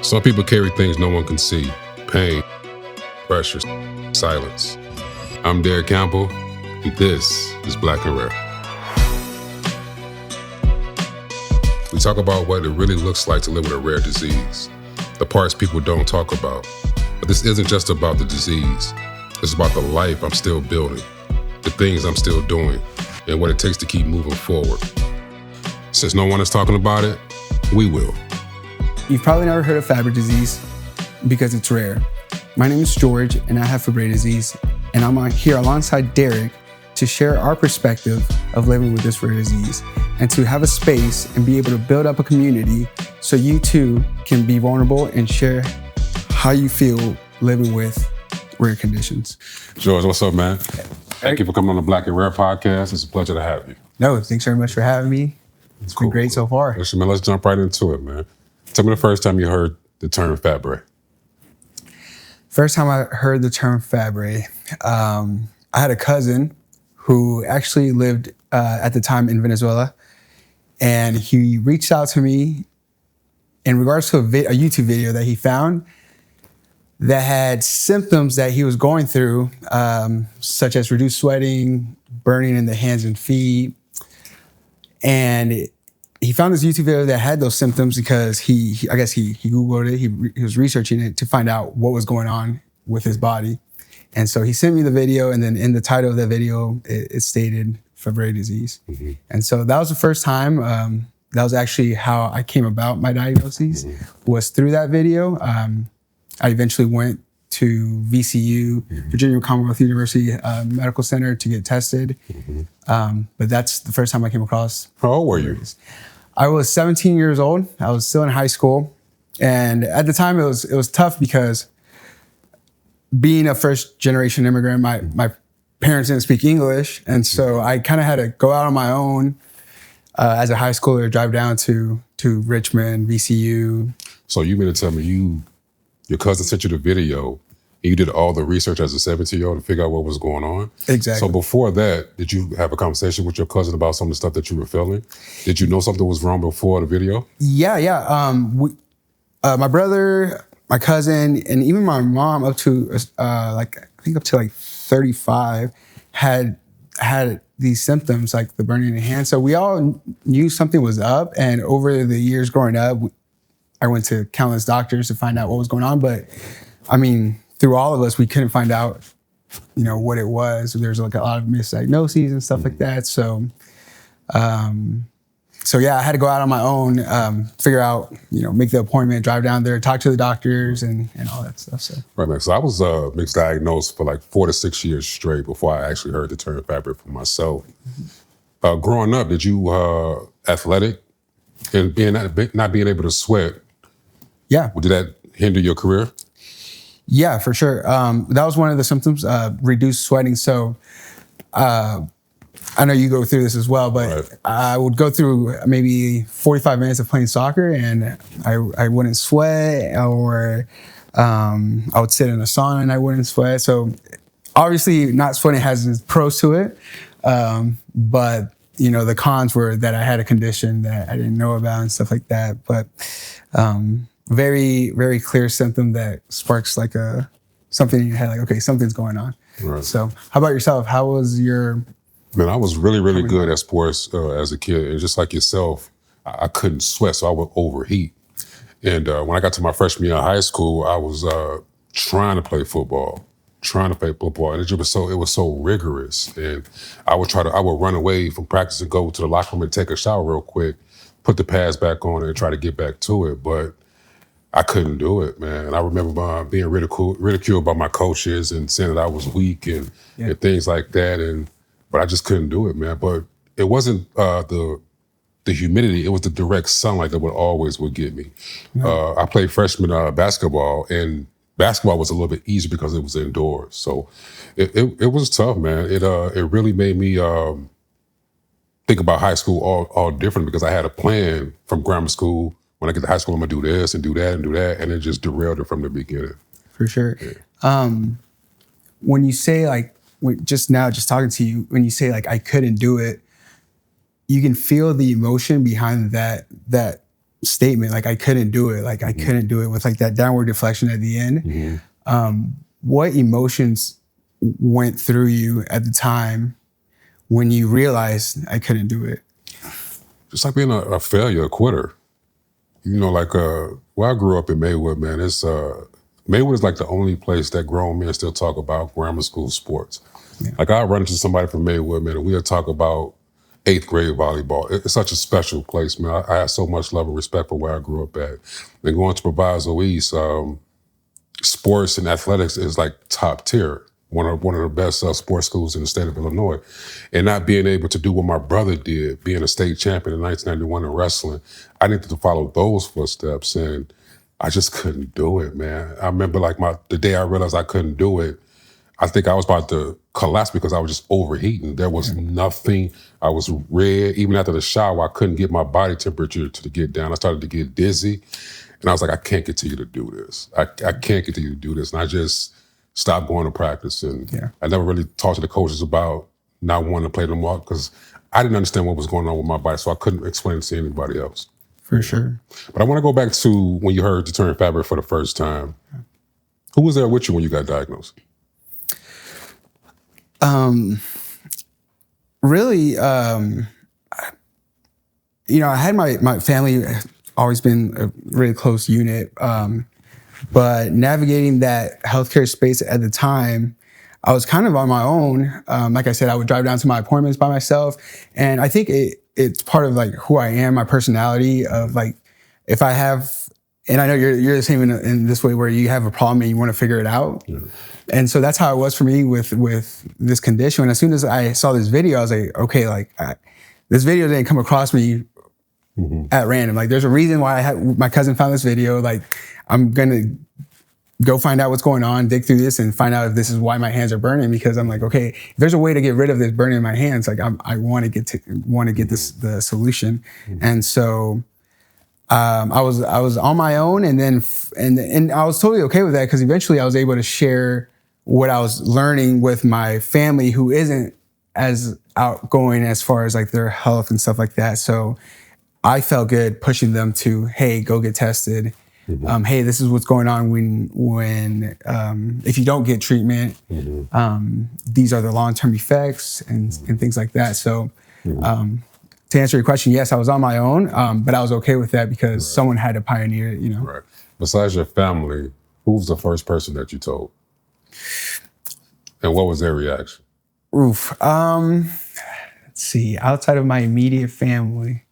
Some people carry things no one can see. Pain, pressure, silence. I'm Darrick Campbell, and this is Black and Rare. We talk about what it really looks like to live with a rare disease, the parts people don't talk about. But this isn't just about the disease. It's about the life I'm still building, the things I'm still doing, and what it takes to keep moving forward. Since no one is talking about it, we will. You've probably never heard of Fabry disease because it's rare. My name is George, and I have Fabry disease, and I'm here alongside Darrick to share our perspective of living with this rare disease and to have a space and be able to build up a community so you too can be vulnerable and share how you feel living with rare conditions. George, what's up, man? Thank you for coming on the Black and Rare podcast. It's a pleasure to have you. No, thanks very much for having me. It's been great so far. Listen, man, let's jump right into it, man. Tell me the first time you heard the term Fabry. First time I heard the term Fabry, I had a cousin who actually lived at the time in Venezuela, and he reached out to me in regards to a YouTube video that he found that had symptoms that he was going through, such as reduced sweating, burning in the hands and feet. And he found this YouTube video that had those symptoms because he Googled it, he was researching it to find out what was going on with his body. And so he sent me the video, and then in the title of the video, it stated Fabry disease. Mm-hmm. And so that was the first time, that was actually how I came about my diagnosis, was through that video. I eventually went to VCU, Virginia Commonwealth University Medical Center, to get tested. But that's the first time I came across. How old were you? I was 17 years old. I was still in high school. And at the time, it was tough because being a first generation immigrant, my parents didn't speak English. And so I kind of had to go out on my own as a high schooler, drive down to Richmond, VCU. So you mean to tell me your cousin sent you the video, and you did all the research as a 17-year-old to figure out what was going on? Exactly. So before that, did you have a conversation with your cousin about some of the stuff that you were feeling? Did you know something was wrong before the video? Yeah. My brother, my cousin, and even my mom up to up to 35 had these symptoms, like the burning in the hand. So we all knew something was up. And over the years growing up, I went to countless doctors to find out what was going on. But I mean, through all of us, we couldn't find out, what it was. There's like a lot of misdiagnoses and stuff like that. So yeah, I had to go out on my own, figure out, make the appointment, drive down there, talk to the doctors and all that stuff. So. Right, man. So I was misdiagnosed for like 4 to 6 years straight before I actually heard the term Fabry for myself. Growing up, did you athletic and not being able to sweat? Yeah. Did that hinder your career? Yeah, for sure. That was one of the symptoms, reduced sweating. So I know you go through this as well, but right. I would go through maybe 45 minutes of playing soccer and I wouldn't sweat, or I would sit in a sauna and I wouldn't sweat. So obviously not sweating has its pros to it, but the cons were that I had a condition that I didn't know about and stuff like that. But very, very clear symptom that sparks like something in your head, like, okay, something's going on. Right. So how about yourself? How was your... Man, I was really, really good at sports as a kid. And just like yourself, I couldn't sweat, so I would overheat. And when I got to my freshman year of high school, I was trying to play football. And it was so rigorous. And I would run away from practice and go to the locker room and take a shower real quick, put the pads back on and try to get back to it. But I couldn't do it, man. And I remember being ridiculed by my coaches and saying that I was weak and things like that. But I just couldn't do it, man. But it wasn't the humidity, it was the direct sunlight that would get me. Mm-hmm. I played freshman basketball, and basketball was a little bit easier because it was indoors. So it was tough, man. It really made me think about high school all different, because I had a plan from grammar school. When I get to high school, I'm gonna do this and do that and do that, and it just derailed it from the beginning. For sure. Yeah. When you say just talking to you, when you say I couldn't do it, you can feel the emotion behind that statement. Like I couldn't do it. Like I couldn't do it with like that downward deflection at the end. What emotions went through you at the time when you realized I couldn't do it? Just like being a failure, a quitter. You know, like where I grew up in Maywood, man, it's Maywood is like the only place that grown men still talk about grammar school sports. Yeah. Like I run into somebody from Maywood, man, and we'll talk about 8th grade volleyball. It's such a special place, man. I have so much love and respect for where I grew up at. And going to Proviso East, sports and athletics is like top tier. One of the best sports schools in the state of Illinois. And not being able to do what my brother did, being a state champion in 1991 in wrestling, I needed to follow those footsteps, and I just couldn't do it, man. I remember like the day I realized I couldn't do it, I think I was about to collapse because I was just overheating. There was nothing. I was red. Even after the shower, I couldn't get my body temperature to get down. I started to get dizzy. And I was like, I can't continue to do this. I can't continue to do this. And I just stopped going to practice. And I never really talked to the coaches about not wanting to play them all because I didn't understand what was going on with my body. So I couldn't explain it to anybody else. For sure. But I want to go back to when you heard the term Fabry for the first time. Who was there with you when you got diagnosed? Really, you know, I had my family always been a really close unit. But navigating that healthcare space at the time, I was kind of on my own. Like I said, I would drive down to my appointments by myself. And I think it's part of like who I am, my personality of like, if I have, and I know you're the same in this way where you have a problem and you want to figure it out. Yeah. And so that's how it was for me with this condition. And as soon as I saw this video, I was like, okay, like this video didn't come across me at random. Like there's a reason why my cousin found this video. Like I'm going to go find out what's going on, dig through this and find out if this is why my hands are burning, because I'm like, okay, if there's a way to get rid of this burning in my hands, like I want to get the solution. And so I was on my own, and then and I was totally okay with that because eventually I was able to share what I was learning with my family, who isn't as outgoing as far as like their health and stuff like that. So I felt good pushing them to, hey, go get tested. Hey, this is what's going on when if you don't get treatment, these are the long-term effects and things like that. So to answer your question, yes, I was on my own, but I was okay with that because someone had to pioneer it, you know. Right. Besides your family, who was the first person that you told? And what was their reaction? Let's see, outside of my immediate family,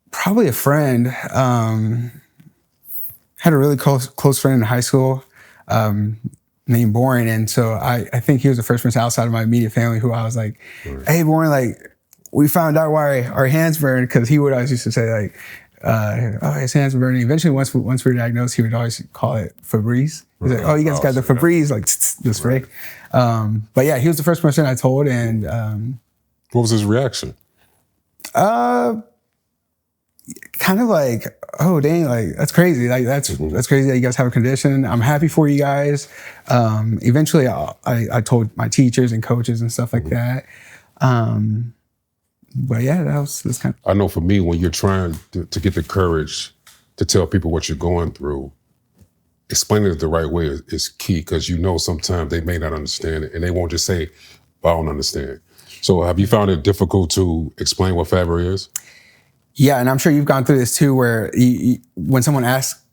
probably a friend. Had a really close friend in high school named Boren. And so I think he was the first person outside of my immediate family who I was like, hey, Boren, like, we found out why our hands burn, because he would always used to say like, oh, his hands are burning. Eventually, once we were diagnosed, he would always call it Febreze. He's like, oh, you guys got the Febreze, like the spray. But yeah, he was the first person I told. And what was his reaction? Kind of like, oh dang, like that's crazy. Like that's crazy that you guys have a condition. I'm happy for you guys. Eventually, I told my teachers and coaches and stuff like that. But yeah, that's kind of. I know for me, when you're trying to get the courage to tell people what you're going through, explaining it the right way is key, because you know sometimes they may not understand it and they won't just say, well, I don't understand. So have you found it difficult to explain what Fabry is? Yeah, and I'm sure you've gone through this too, where when someone asks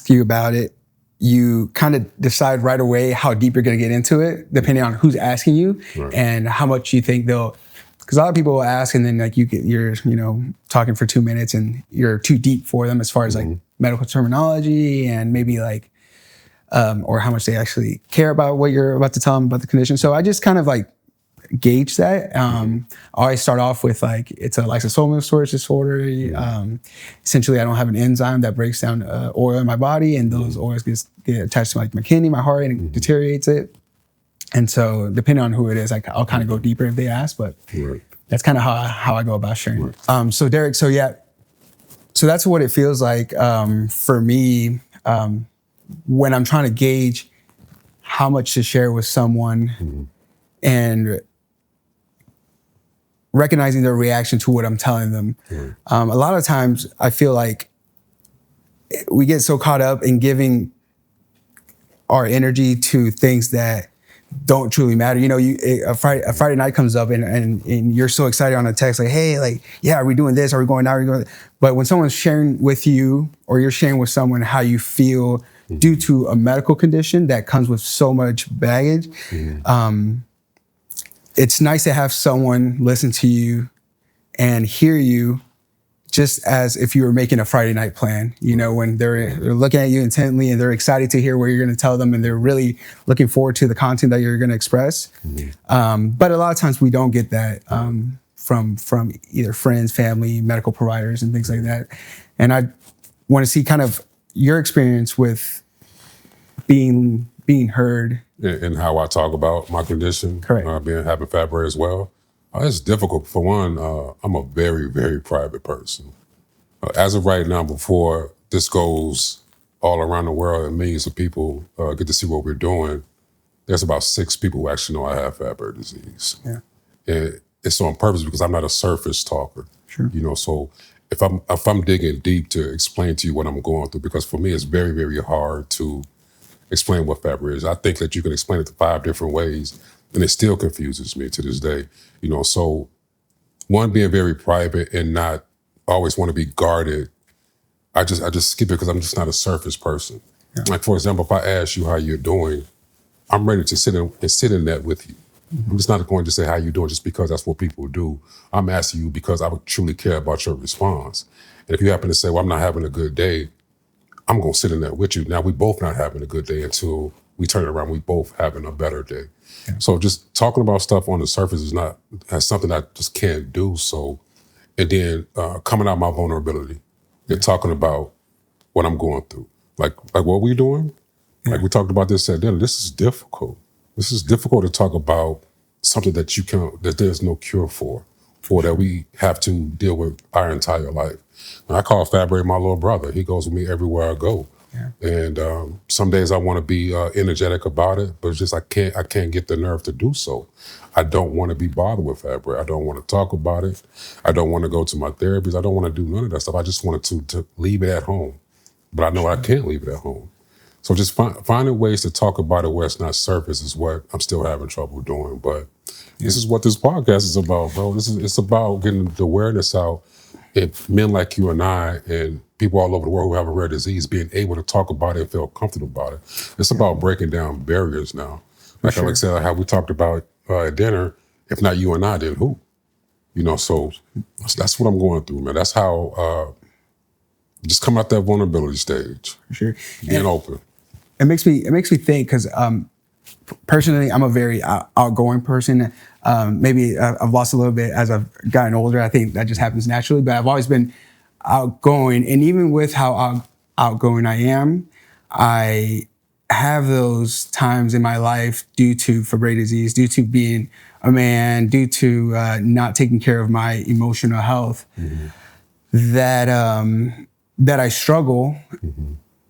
you about it, you kind of decide right away how deep you're going to get into it, depending on who's asking you and how much you think they'll. Because a lot of people will ask, and then like you're talking for 2 minutes, and you're too deep for them as far as like medical terminology and maybe like or how much they actually care about what you're about to tell them about the condition. So I just kind of like gauge that. I always start off with like, it's a lysosomal storage disorder. Essentially, I don't have an enzyme that breaks down oil in my body, and those oils get attached to like my kidney, my heart, and it deteriorates it. And so depending on who it is, I'll kind of go deeper if they ask, but that's kind of how I go about sharing. So Darrick, so that's what it feels like for me when I'm trying to gauge how much to share with someone and recognizing their reaction to what I'm telling them. A lot of times I feel like we get so caught up in giving our energy to things that don't truly matter. You know, a Friday night comes up and you're so excited on a text, like, hey, like, yeah, are we doing this? Are we going out? Are we going? But when someone's sharing with you or you're sharing with someone how you feel due to a medical condition that comes with so much baggage, it's nice to have someone listen to you and hear you just as if you were making a Friday night plan, you know, when they're looking at you intently and they're excited to hear what you're going to tell them and they're really looking forward to the content that you're going to express. But a lot of times we don't get that from either friends, family, medical providers, and things like that. And I want to see kind of your experience with being heard. And how I talk about my condition, Correct. Having Fabry as well. It's difficult. For one, I'm a very, very private person. As of right now, before this goes all around the world and millions of people get to see what we're doing, there's about 6 people who actually know I have Fabry disease. Yeah. And it's on purpose because I'm not a surface talker. Sure. You know, so if I'm digging deep to explain to you what I'm going through, because for me it's very, very hard to explain what Fabry is. I think that you can explain it 5 different ways, and it still confuses me to this day. You know, so one, being very private and not always want to be guarded. I just skip it because I'm just not a surface person. Yeah. Like, for example, if I ask you how you're doing, I'm ready to sit in that with you. I'm just not going to say how you doing just because that's what people do. I'm asking you because I would truly care about your response. And if you happen to say, well, I'm not having a good day, I'm going to sit in that with you. Now, we both not having a good day until we turn it around. We both having a better day. Yeah. So just talking about stuff on the surface has something I just can't do. So, and then coming out my vulnerability and talking about what I'm going through. Like what we doing? Yeah. Like we talked about this at dinner. This is difficult. This is difficult to talk about something that that there's no cure for, or that we have to deal with our entire life. And I call Fabry my little brother. He goes with me everywhere I go. Yeah. And some days I want to be energetic about it, but it's just I can't get the nerve to do so. I don't want to be bothered with Fabry. I don't want to talk about it. I don't want to go to my therapies. I don't want to do none of that stuff. I just wanted to leave it at home. But I know I can't leave it at home. So just finding ways to talk about it where it's not surface is what I'm still having trouble doing. But this is what this podcast is about, bro. It's about getting the awareness out. If men like you and I and people all over the world who have a rare disease being able to talk about it and feel comfortable about it. It's about breaking down barriers now. Like Alex said, how we talked about at dinner, if not you and I, then who? You know, so that's what I'm going through, man. That's how just come out that vulnerability stage. For sure. Being open. It makes me think, because personally, I'm a very outgoing person. Maybe I've lost a little bit as I've gotten older. I think that just happens naturally, but I've always been outgoing. And even with how outgoing I am, I have those times in my life due to Fabry disease, due to being a man, due to not taking care of my emotional health, that I struggle.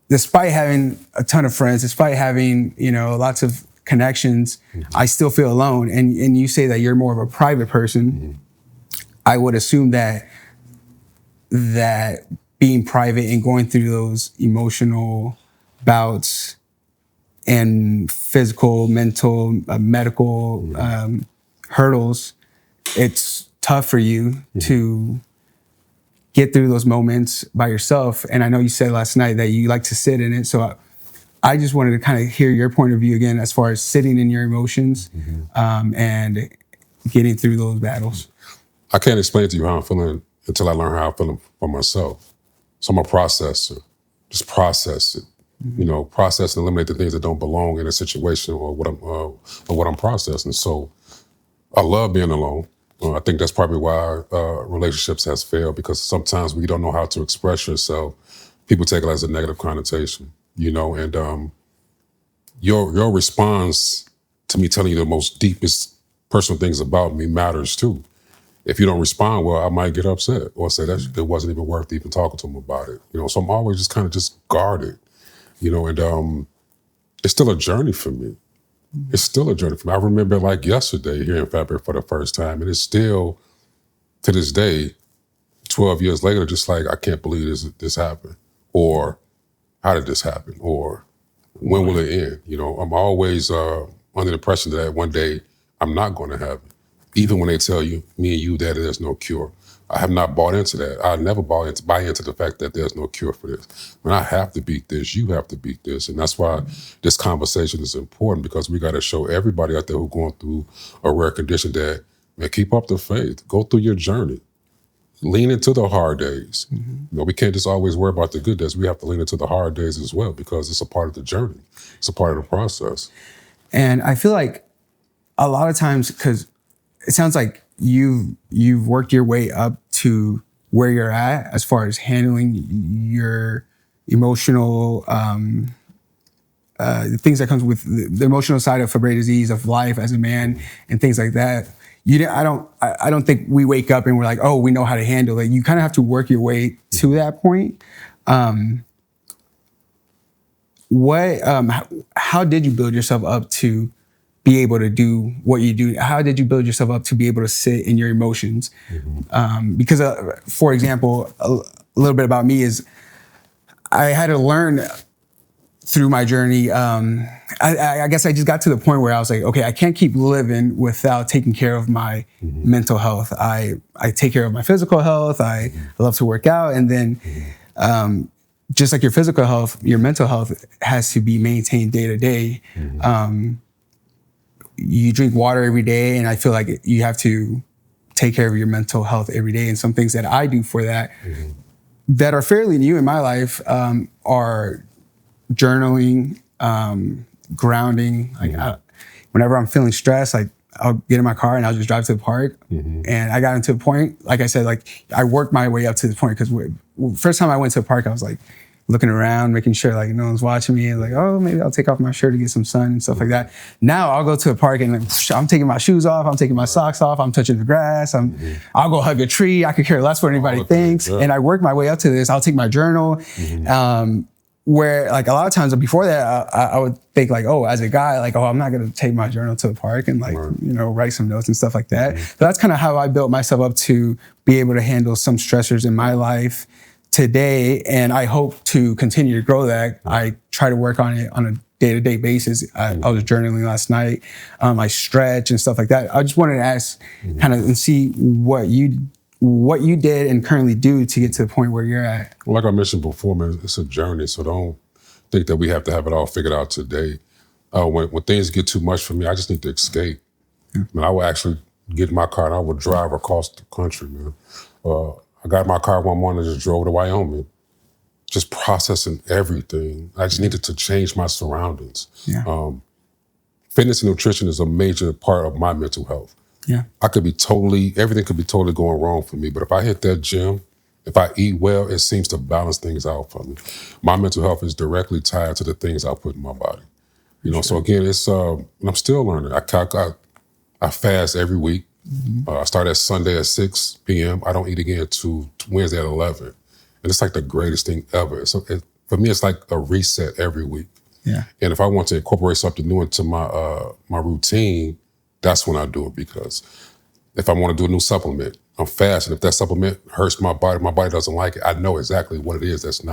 Despite having a ton of friends, despite having, lots of connections, I still feel alone. And you say that you're more of a private person. I would assume that being private and going through those emotional bouts and physical, mental, medical hurdles, it's tough for you to get through those moments by yourself. And I know you said last night that you like to sit in it. So I just wanted to kind of hear your point of view again, as far as sitting in your emotions and getting through those battles. I can't explain to you how I'm feeling until I learn how I'm feeling for myself. So I'm a processor. Just process it. Process and eliminate the things that don't belong in a situation or what I'm processing. So I love being alone. I think that's probably why relationships has failed, because sometimes when you don't know how to express yourself, people take it as a negative connotation, and your response to me telling you the most deepest personal things about me matters too. If you don't respond well, I might get upset or say that it wasn't even worth even talking to them about it. So I'm always just kind of just guarded, and it's still a journey for me. It's still a journey for me. I remember like yesterday hearing Fabry for the first time, and it's still to this day, 12 years later, just like, I can't believe this happened. Or how did this happen? Or when will it end? You know, I'm always under the impression that one day I'm not going to have it. Even when they tell you, me and you, that there's no cure. I have not bought into that. I never buy into the fact that there's no cure for this. When I have to beat this, you have to beat this. And that's why this conversation is important, because we got to show everybody out there who's going through a rare condition that, man, keep up the faith. Go through your journey. Lean into the hard days. You know, we can't just always worry about the good days. We have to lean into the hard days as well, because it's a part of the journey. It's a part of the process. And I feel like a lot of times, because it sounds like you've worked your way up to where you're at as far as handling your emotional the things that comes with the emotional side of Fabry disease, of life as a man, and things like that. I don't think we wake up and we're like, oh, we know how to handle it. You kind of have to work your way to that point. How did you build yourself up to be able to do what you do? How did you build yourself up to be able to sit in your emotions? Because, for example, a little bit about me is I had to learn through my journey. I guess I just got to the point where I was like, okay, I can't keep living without taking care of my mental health. I take care of my physical health. I love to work out. And then just like your physical health, your mental health has to be maintained day to day. You drink water every day, and I feel like you have to take care of your mental health every day. And some things that I do for that that are fairly new in my life are journaling, grounding. Like whenever I'm feeling stressed, like I'll get in my car and I'll just drive to the park. And I got into a point, like I said, like I worked my way up to the point, because first time I went to the park, I was like looking around, making sure like no one's watching me, and like, oh, maybe I'll take off my shirt to get some sun and stuff like that. Now I'll go to the park and like, I'm taking my shoes off, I'm taking my socks off, I'm touching the grass, I'll go hug a tree. I could care less what anybody thinks. And I work my way up to this. I'll take my journal. Where like a lot of times before that, I would think like, oh, as a guy, like, oh, I'm not gonna take my journal to the park and like, you know, write some notes and stuff like that. But that's kind of how I built myself up to be able to handle some stressors in my life today. And I hope to continue to grow that. I try to work on it on a day-to-day basis. I was journaling last night. I stretch and stuff like that. I just wanted to ask kind of and see what you did and currently do to get to the point where you're at. Well, like I mentioned before, man, it's a journey. So don't think that we have to have it all figured out today. When things get too much for me, I just need to escape. I will actually get in my car and I will drive across the country, man. I got in my car one morning and just drove to Wyoming, just processing everything. I just needed to change my surroundings. Fitness and nutrition is a major part of my mental health. Everything could be totally going wrong for me. But if I hit that gym, if I eat well, it seems to balance things out for me. My mental health is directly tied to the things I put in my body. You know, so again, it's I'm still learning. I fast every week. I start at Sunday at 6 p.m. I don't eat again until Wednesday at 11. And it's like the greatest thing ever. So for me, it's like a reset every week. And if I want to incorporate something new into my routine, that's when I do it. Because if I want to do a new supplement, I'm fasting. If that supplement hurts my body doesn't like it, I know exactly what it is that's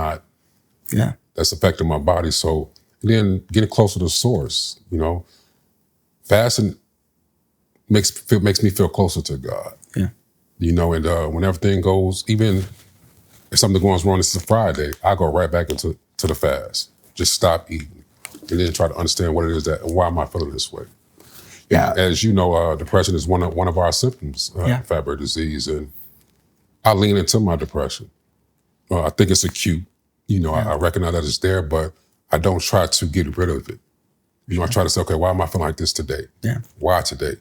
affecting my body. So then getting closer to the source, you know, fasting makes me feel closer to God. You know, and when everything goes, even if something goes wrong, this is a Friday, I go right back into the fast. Just stop eating. And then try to understand what it is and why am I feeling this way. And as you know, depression is one of our symptoms, Fabry disease. And I lean into my depression. I think it's acute. You know, I recognize that it's there, but I don't try to get rid of it. You know, I try to say, okay, why am I feeling like this today? Why today?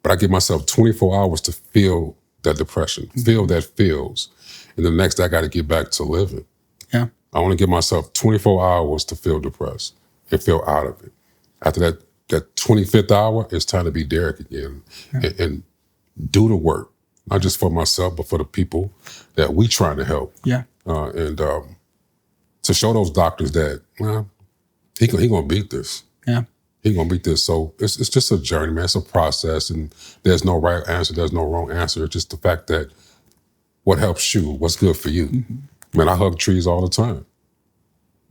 But I give myself 24 hours to feel that depression, feel that feels. And the next day I got to get back to living. I want to give myself 24 hours to feel depressed and feel out of it. After that 25th hour, it's time to be Darrick again and do the work, not just for myself, but for the people that we trying to help. And to show those doctors that, well, he gonna beat this. He gonna beat this. So it's just a journey, man. It's a process, and there's no right answer. There's no wrong answer. It's just the fact that what helps you, what's good for you. Man, I hug trees all the time.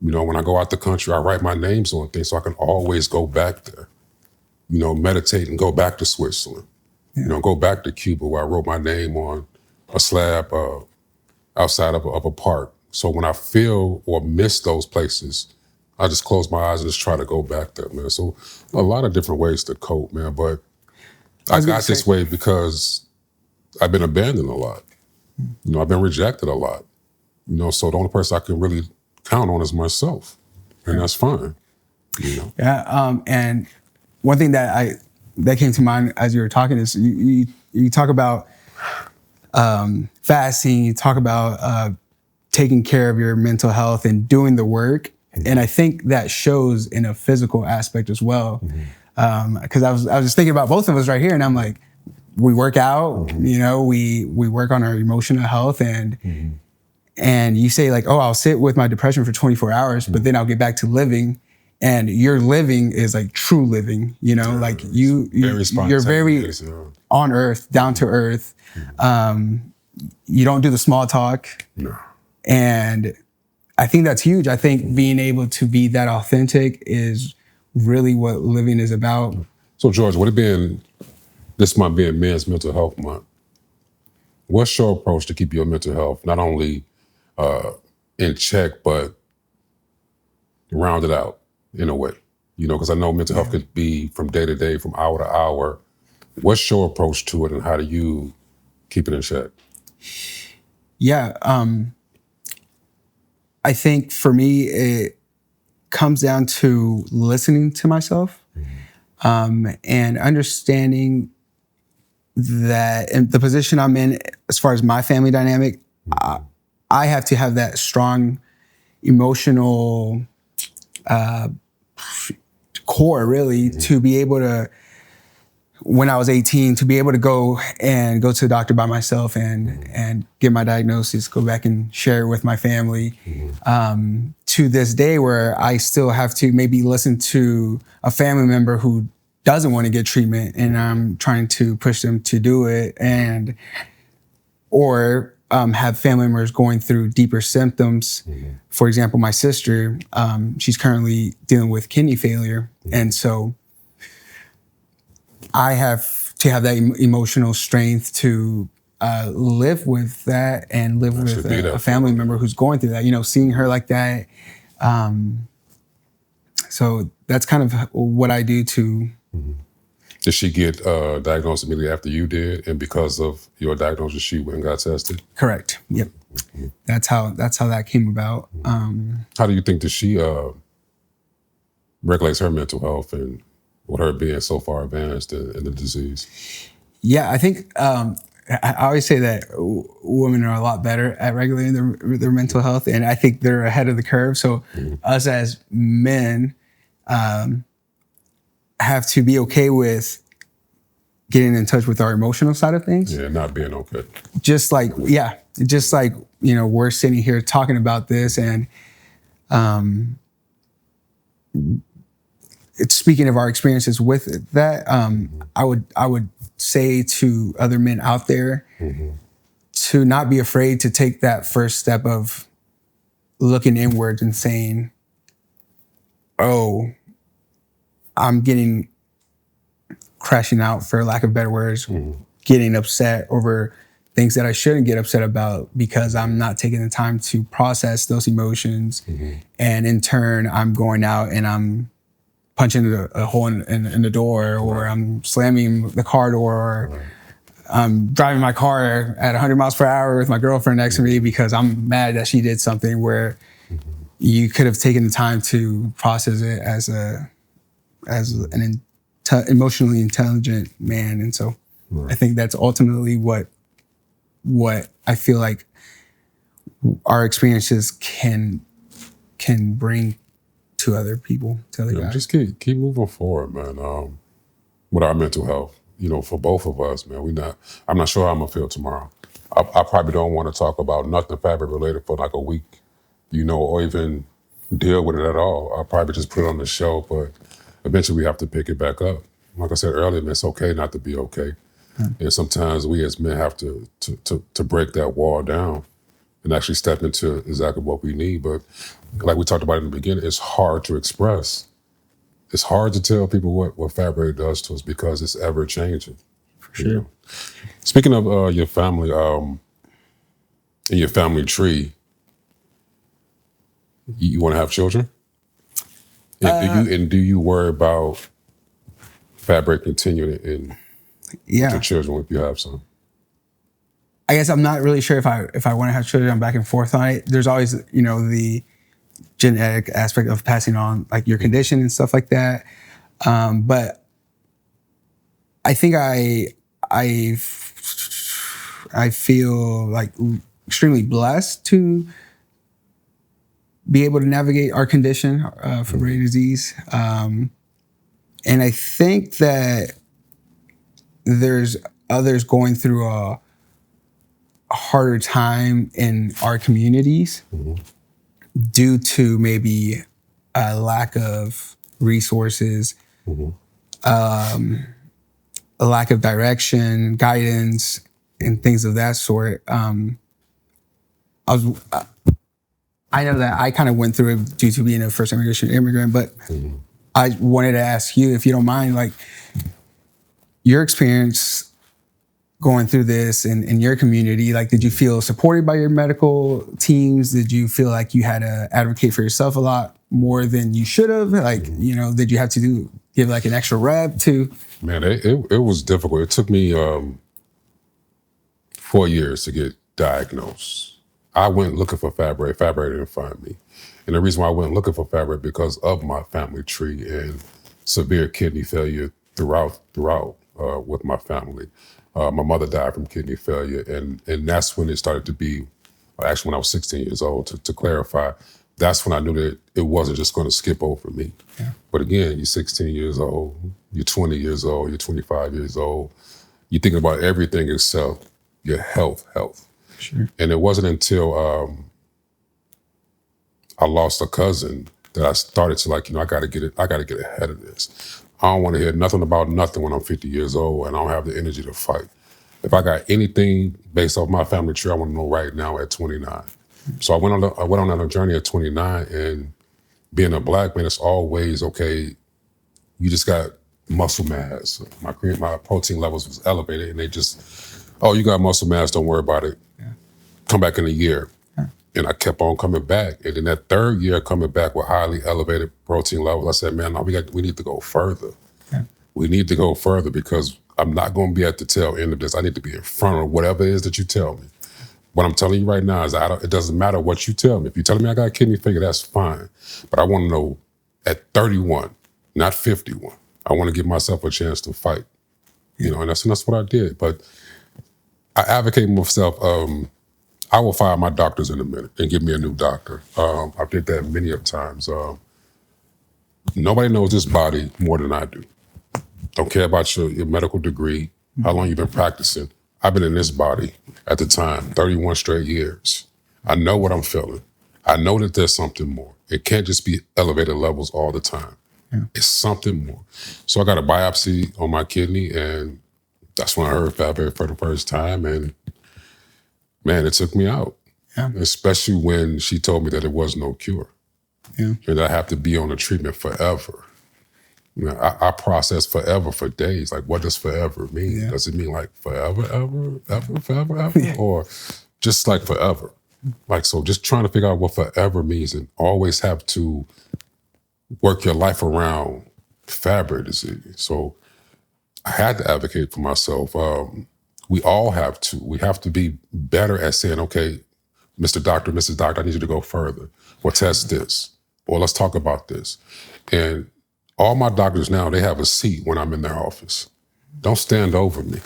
You know, when I go out the country, I write my names on things so I can always go back there. You know, meditate and go back to Switzerland. You know, go back to Cuba where I wrote my name on a slab outside of a park. So when I feel or miss those places, I just close my eyes and just try to go back there, man. So a lot of different ways to cope, man. But I got this way because I've been abandoned a lot. You know, I've been rejected a lot. You know, so the only person I can really count on is myself. And that's fine. You know? Yeah. And one thing that came to mind as you were talking is you talk about fasting, you talk about taking care of your mental health and doing the work. And I think that shows in a physical aspect as well. Because I was just thinking about both of us right here, and I'm like, we work out, you know, we work on our emotional health, and you say like, oh, I'll sit with my depression for 24 hours, but then I'll get back to living. And your living is like true living, you know, like you're very on earth, down to earth. You don't do the small talk. No. And I think that's huge. I think being able to be that authentic is really what living is about. So George, this month being Men's Mental Health Month, what's your approach to keep your mental health not only in check, but rounded out in a way? You know, because I know mental health could be from day to day, from hour to hour. What's your approach to it, and how do you keep it in check? Yeah. I think for me, it comes down to listening to myself and understanding that in the position I'm in, as far as my family dynamic, I have to have that strong emotional core, really, to be able to, when I was 18, to be able to go to the doctor by myself and get my diagnosis, go back and share it with my family. To this day, where I still have to maybe listen to a family member who doesn't want to get treatment, and I'm trying to push them to do it, or have family members going through deeper symptoms. For example, my sister, she's currently dealing with kidney failure, and so I have to have that emotional strength to live with that and live with a family member who's going through that, you know, seeing her like that. So that's kind of what I do to. Did she get diagnosed immediately after you did? And because of your diagnosis, she went and got tested? Correct. Yep. That's how that came about. How do you think that she regulates her mental health, and with her being so far advanced in the disease? Yeah, I think I always say that women are a lot better at regulating their mental health, and I think they're ahead of the curve. So us as men have to be okay with getting in touch with our emotional side of things. Yeah, not being okay. Just like, you know, we're sitting here talking about this, and it's speaking of our experiences with that. I would say to other men out there to not be afraid to take that first step of looking inwards and saying, oh, I'm getting crashing out, for lack of better words, getting upset over things that I shouldn't get upset about because I'm not taking the time to process those emotions. And in turn, I'm going out and I'm punching a hole in the door, or I'm slamming the car door, or I'm driving my car at 100 miles per hour with my girlfriend next to me because I'm mad that she did something, where you could have taken the time to process it as an emotionally intelligent man. And so I think that's ultimately what I feel like our experiences can bring to other people, to other guys. Just keep moving forward, man. With our mental health, you know, for both of us, man. I'm not sure how I'm gonna feel tomorrow. I probably don't want to talk about nothing fabric related for like a week, you know, or even deal with it at all. I'll probably just put it on the shelf, but eventually we have to pick it back up. Like I said earlier, man, it's okay not to be okay. And sometimes we as men have to break that wall down and actually step into exactly what we need. But like we talked about in the beginning, it's hard to express. It's hard to tell people what fabric does to us because it's ever changing. For sure. Speaking of your family and your family tree, you want to have children? And do you worry about fabric continuing in your children if you have some? I guess I'm not really sure if I want to have children. I'm back and forth on it. There's always, the genetic aspect of passing on like your condition and stuff like that. But I think I feel like extremely blessed to be able to navigate our condition, Fabry disease. And I think that there's others going through a harder time in our communities due to maybe a lack of resources, a lack of direction, guidance, and things of that sort. I know that I kind of went through it due to being a first generation immigrant, but I wanted to ask you, if you don't mind, like your experience going through this in your community, like did you feel supported by your medical teams? Did you feel like you had to advocate for yourself a lot more than you should have? Like, did you have to give like an extra rep to? Man, it was difficult. It took me 4 years to get diagnosed. I went looking for Fabry. Fabry didn't find me. And the reason why I went looking for Fabry because of my family tree and severe kidney failure throughout with my family. My mother died from kidney failure, and that's when it started to be, actually when I was 16 years old, to clarify, that's when I knew that it wasn't just going to skip over me. Yeah. But again, you're 16 years old, you're 20 years old, you're 25 years old, you're thinking about everything except your health. Sure. And it wasn't until I lost a cousin that I started to I gotta get ahead of this. I don't want to hear nothing about nothing when I'm 50 years old and I don't have the energy to fight. If I got anything based off my family tree, I want to know right now at 29. So I went on a journey at 29, and being a Black man, it's always, okay, you just got muscle mass. My protein levels was elevated, and they just, oh, you got muscle mass, don't worry about it. Yeah. Come back in a year. Yeah. And I kept on coming back. And then that third year coming back with highly elevated protein levels, I said, man, no, we need to go further. Yeah. We need to go further because I'm not going to be at the tail end of this. I need to be in front of whatever it is that you tell me. What I'm telling you right now is it doesn't matter what you tell me. If you're telling me I got kidney failure, that's fine. But I want to know at 31, not 51. I want to give myself a chance to fight. And that's what I did. But I advocate myself. I will fire my doctors in a minute and give me a new doctor. I did that many of times. Nobody knows this body more than I do. Don't care about your medical degree, how long you've been practicing. I've been in this body at the time, 31 straight years. I know what I'm feeling. I know that there's something more. It can't just be elevated levels all the time. Yeah. It's something more. So I got a biopsy on my kidney, and that's when I heard Fabry for the first time. And man, it took me out. Yeah. Especially when she told me that there was no cure. Yeah. And I have to be on the treatment forever. I process forever for days. Like, what does forever mean? Yeah. Does it mean like forever, ever? Yeah. Or just like forever? Like, so just trying to figure out what forever means and always have to work your life around Fabry disease. So I had to advocate for myself. We all have to. We have to be better at saying, okay, Mr. Doctor, Mrs. Doctor, I need you to go further. Or test this. Or let's talk about this. And all my doctors now, they have a seat when I'm in their office. Don't stand over me.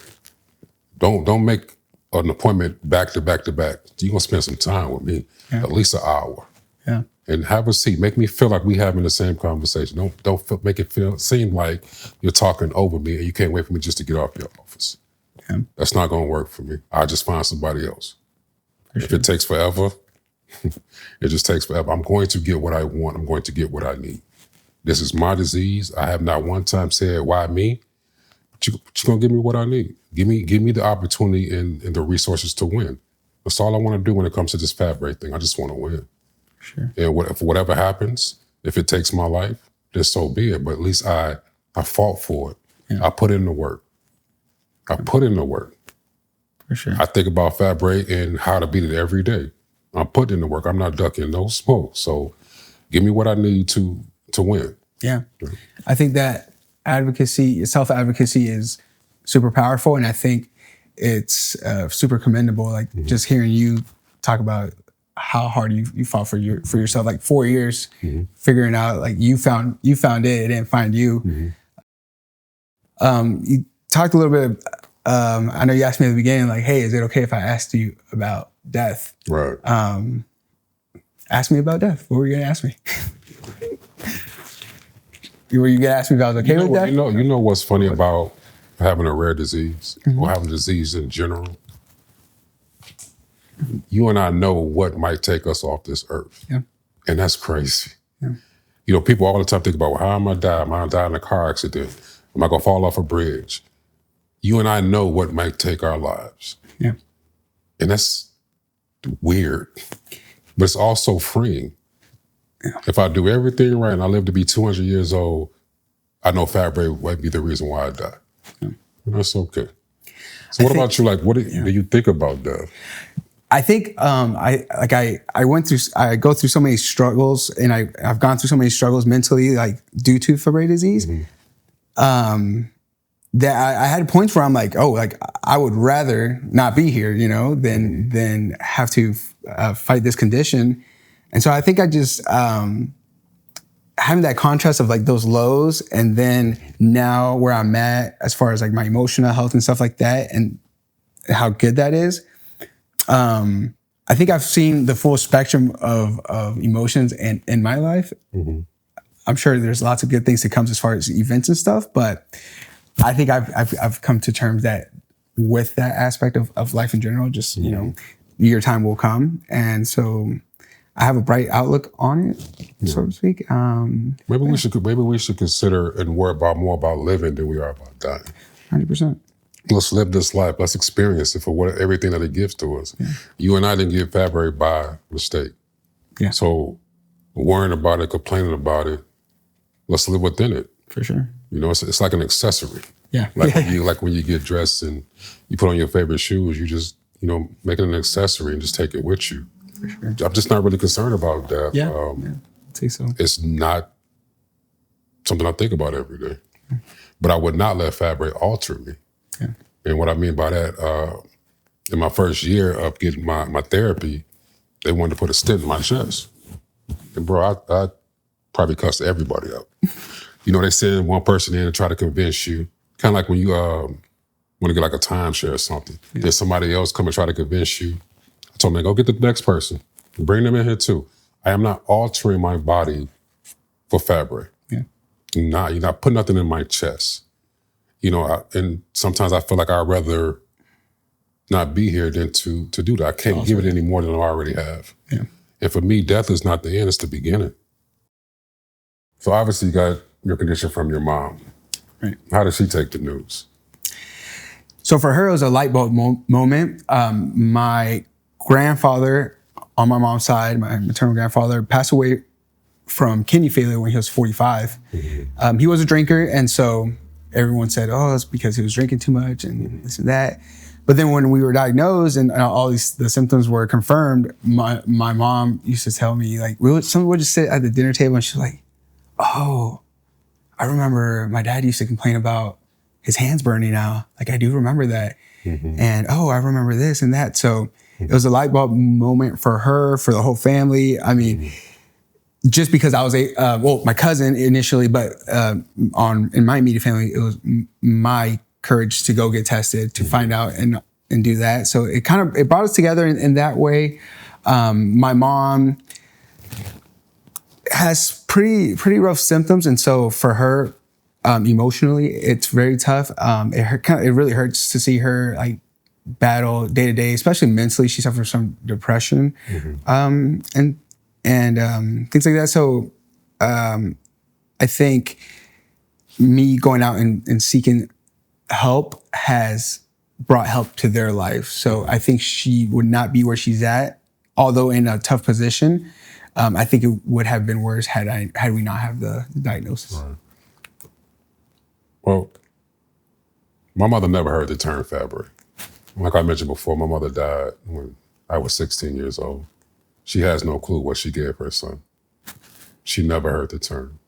Don't make an appointment back to back to back. You're going to spend some time with me, at least an hour. Yeah. And have a seat. Make me feel like we having the same conversation. Don't make it seem like you're talking over me and you can't wait for me just to get off your office. Yeah. That's not going to work for me. I'll just find somebody else. If it takes forever, it just takes forever. I'm going to get what I want. I'm going to get what I need. This is my disease. I have not one time said, why me? But you're going to give me what I need. Give me the opportunity and the resources to win. That's all I want to do when it comes to this Fabry thing. I just want to win. Sure. And if whatever happens, if it takes my life, then so be it. But at least I fought for it. Yeah. I put in the work. For sure. I think about Fabry and how to beat it every day. I'm putting in the work. I'm not ducking no smoke. So give me what I need to win. Yeah. I think that self-advocacy is super powerful. And I think it's super commendable. Like just hearing you talk about how hard you fought for yourself, like 4 years, figuring out like you found it, it didn't find you. You talked a little bit, I know you asked me at the beginning, like, hey, is it okay if I asked you about death? Right. Ask me about death. What were you going to ask me? Were you going to ask me if I was okay with death? You know what's funny about having a rare disease or having a disease in general? You and I know what might take us off this earth. Yeah. And that's crazy. Yeah. You know, people all the time think about, well, how am I die? Am I die in a car accident? Am I going to fall off a bridge? You and I know what might take our lives. Yeah. And that's weird, but it's also freeing. Yeah. If I do everything right and I live to be 200 years old, I know Fabry might be the reason why I die. Yeah. And that's okay. So what about you? Like, what do you think about death? I think I go through so many struggles, and I've gone through so many struggles mentally, like due to Fabry disease. That I had points where I'm like, oh, like I would rather not be here, you know, than have to fight this condition. And so I think I just having that contrast of like those lows, and then now where I'm at as far as like my emotional health and stuff like that, and how good that is. I think I've seen the full spectrum of emotions in my life. I'm sure there's lots of good things that comes as far as events and stuff, but I think I've come to terms that with that aspect of life in general, just, you know, your time will come. And so I have a bright outlook on it, so to speak. Maybe we should consider and worry more about living than we are about dying. 100%. Let's live this life. Let's experience it for everything that it gives to us. Yeah. You and I didn't get Fabry by mistake. Yeah. So worrying about it, complaining about it, let's live within it. For sure. You know, it's like an accessory. Yeah. Like when you get dressed and you put on your favorite shoes, you just, you know, make it an accessory and just take it with you. For sure. I'm just not really concerned about that. Yeah. I'd say so. It's not something I think about every day. But I would not let Fabry alter me. Yeah. And what I mean by that, in my first year of getting my therapy, they wanted to put a stent in my chest. And bro, I probably cussed everybody out. You know, they send one person in and try to convince you, kind of like when you want to get like a timeshare or something. Yeah. There's somebody else come and try to convince you. I told them, go get the next person. Bring them in here too. I am not altering my body for Fabry. Yeah. You're not putting nothing in my chest. You know, and sometimes I feel like I'd rather not be here than to do that. I can't give it any more than I already have. Yeah. And for me, death is not the end, it's the beginning. So obviously you got your condition from your mom. Right. How did she take the news? So for her, it was a light bulb moment. My grandfather on my mom's side, my maternal grandfather, passed away from kidney failure when he was 45. Mm-hmm. He was a drinker, and so everyone said, oh, it's because he was drinking too much and this and that. But then when we were diagnosed and all the symptoms were confirmed, my mom used to tell me, like, someone would just sit at the dinner table and she's like, oh, I remember my dad used to complain about his hands burning now. Like, I do remember that. Mm-hmm. And, oh, I remember this and that. So it was a light bulb moment for her, for the whole family. I mean, just because I was my cousin initially, but in my immediate family, it was my courage to go get tested, to find out and do that. So it brought us together in that way. My mom has pretty rough symptoms, and so for her, emotionally, it's very tough. It really hurts to see her like battle day to day, especially mentally. She suffers from depression, and things like that. So I think me going out and seeking help has brought help to their life. So I think she would not be where she's at, although in a tough position. I think it would have been worse had we not have the diagnosis. Right. Well, my mother never heard the term Fabry. Like I mentioned before, my mother died when I was 16 years old. She has no clue what she gave her son. She never heard the term.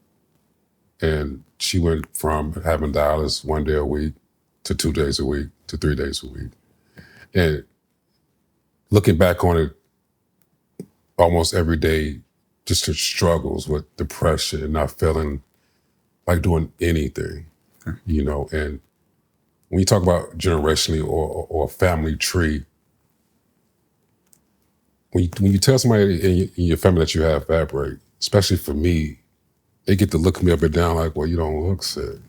And she went from having dialysis 1 day a week to 2 days a week to 3 days a week. And looking back on it, almost every day, just her struggles with depression and not feeling like doing anything, you know. And when you talk about generationally or a family tree, when you tell somebody in your family that you have Fabry, especially for me, they get to look me up and down like, well, you don't look sick.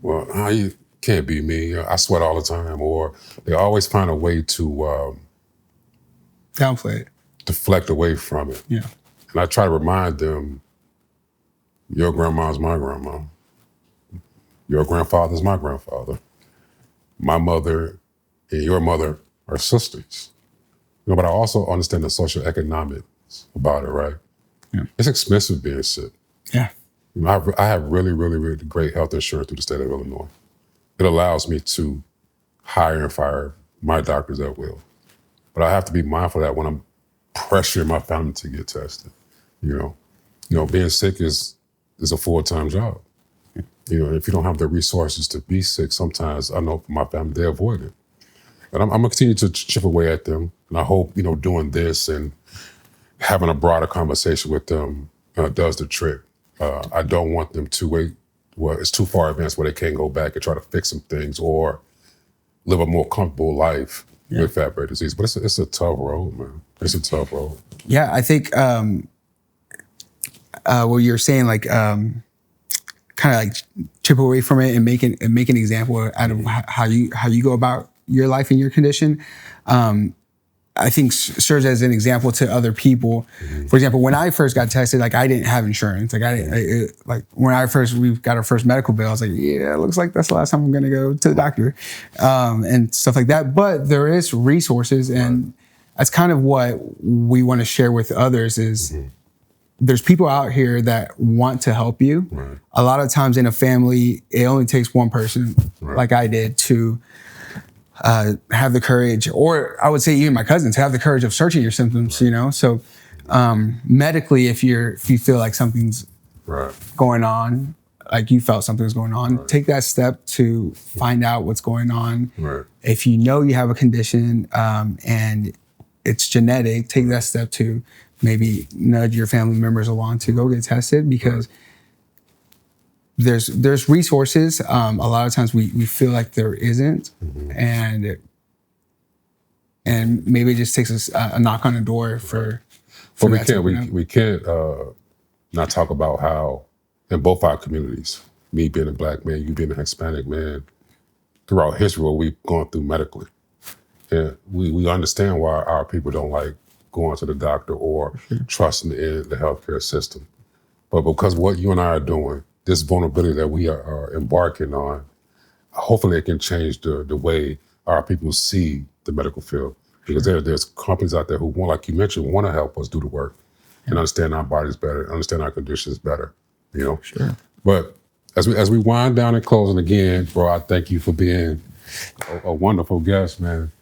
Well, you can't be me. I sweat all the time. Or they always find a way to downplay it, deflect away from it. Yeah. And I try to remind them, your grandma's my grandma. Your grandfather's my grandfather. My mother and your mother are sisters. You know, but I also understand the social economics about it, right? Yeah. It's expensive being sick. Yeah. You know, I have really, really, really great health insurance through the state of Illinois. It allows me to hire and fire my doctors at will. But I have to be mindful of that when I'm pressuring my family to get tested. You know, being sick is a full-time job. You know, if you don't have the resources to be sick, sometimes I know for my family, they avoid it. And I'm gonna continue to chip away at them. And I hope, you know, doing this and having a broader conversation with them does the trick. I don't want them to wait. Well, it's too far advanced where they can't go back and try to fix some things or live a more comfortable life with Fabry disease. But it's a tough road, man. It's a tough road. Yeah, I think what you're saying, like kind of like chip away from it and make an example out of how you go about your life and your condition. I think serves as an example to other people. Mm-hmm. For example, when I first got tested, like I didn't have insurance. Like when we got our first medical bill, I was like, yeah, it looks like that's the last time I'm going to go to the doctor, and stuff like that. But there is resources, and that's kind of what we want to share with others is there's people out here that want to help you. Right. A lot of times in a family, it only takes one person, like I did, to have the courage, or I would say even my cousins, have the courage of searching your symptoms, you know? So medically, if you feel like something's going on, like you felt something was going on, take that step to find out what's going on. Right. If you know you have a condition and it's genetic, take that step to maybe nudge your family members along to go get tested, because there's resources. A lot of times we feel like there isn't, and maybe it just takes us a knock on the door for. But we can't not talk about how in both our communities, me being a Black man, you being a Hispanic man, throughout history, what we've gone through medically, and we understand why our people don't like going to the doctor or trusting in the healthcare system, but because what you and I are doing, this vulnerability that we are embarking on, hopefully it can change the way our people see the medical field. Because there's companies out there who want, like you mentioned, want to help us do the work and understand our bodies better, understand our conditions better, you know? Sure. But as we wind down and closing again, bro, I thank you for being a wonderful guest, man.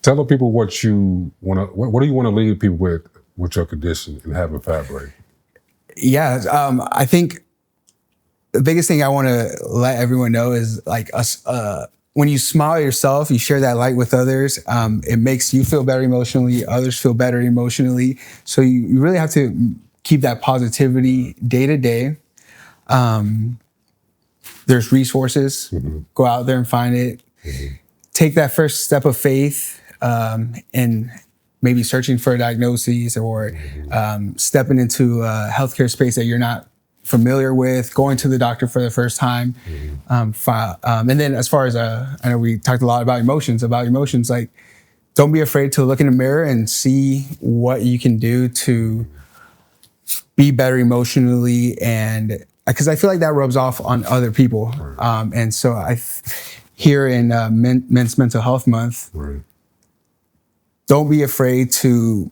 Tell the people what do you want to leave people with your condition and having Fabry? Yeah, I think the biggest thing I want to let everyone know is like us. When you smile yourself, you share that light with others. It makes you feel better emotionally. Others feel better emotionally. So you really have to keep that positivity day to day. There's resources. Go out there and find it. Take that first step of faith, and maybe searching for a diagnosis or stepping into a healthcare space that you're not familiar with, going to the doctor for the first time. And then as far as, I know we talked a lot about emotions, like don't be afraid to look in the mirror and see what you can do to be better emotionally. And because I feel like that rubs off on other people. And so here in Men's Mental Health Month, Right. don't be afraid to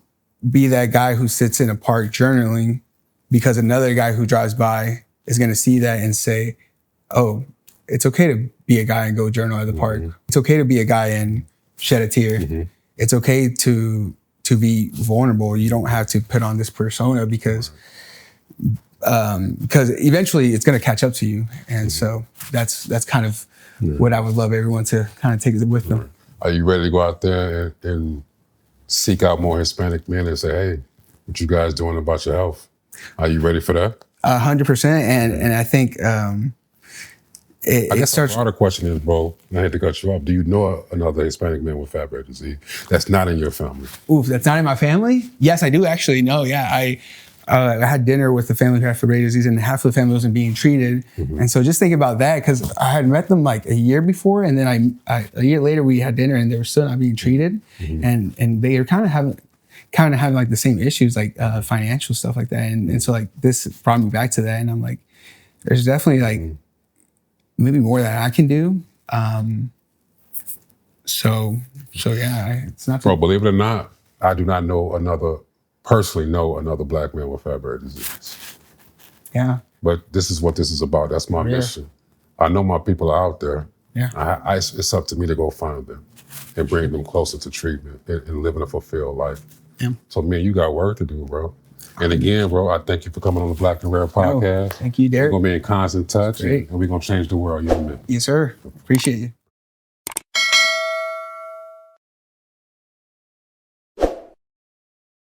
be that guy who sits in a park journaling, because another guy who drives by is going to see that and say, oh, it's okay to be a guy and go journal at the park. It's okay to be a guy and shed a tear. It's okay to be vulnerable. You don't have to put on this persona because eventually it's going to catch up to you. And so that's kind of what I would love everyone to kind of take with them. Are you ready to go out there and seek out more Hispanic men and say, hey, what you guys doing about your health? Are you ready for that? 100%. And I think I guess the broader question is, bro, and I hate to cut you off, do you know another Hispanic man with Fabry disease that's not in your family? Ooh, that's not in my family? Yes, I do actually know. Yeah, I had dinner with the family who had Fabry disease, and half of the family wasn't being treated. And so just think about that, because I had met them like a year before, and then a year later we had dinner and they were still not being treated. And they were kind of having like the same issues, like financial stuff like that. And so like this brought me back to that, and I'm like, there's definitely like maybe more that I can do. So yeah, it's not. Bro, believe it or not, I do not personally know another black man with Fabry disease. Yeah. But this is what this is about. That's my mission. I know my people are out there. Yeah. It's up to me to go find them and bring them closer to treatment and living a fulfilled life. Yeah. So, man, you got work to do, bro. And again, bro, I thank you for coming on the Black and Rare podcast. Thank you, Darrick. We're going to be in constant touch, and we're going to change the world, young man. Yes, sir. Appreciate you.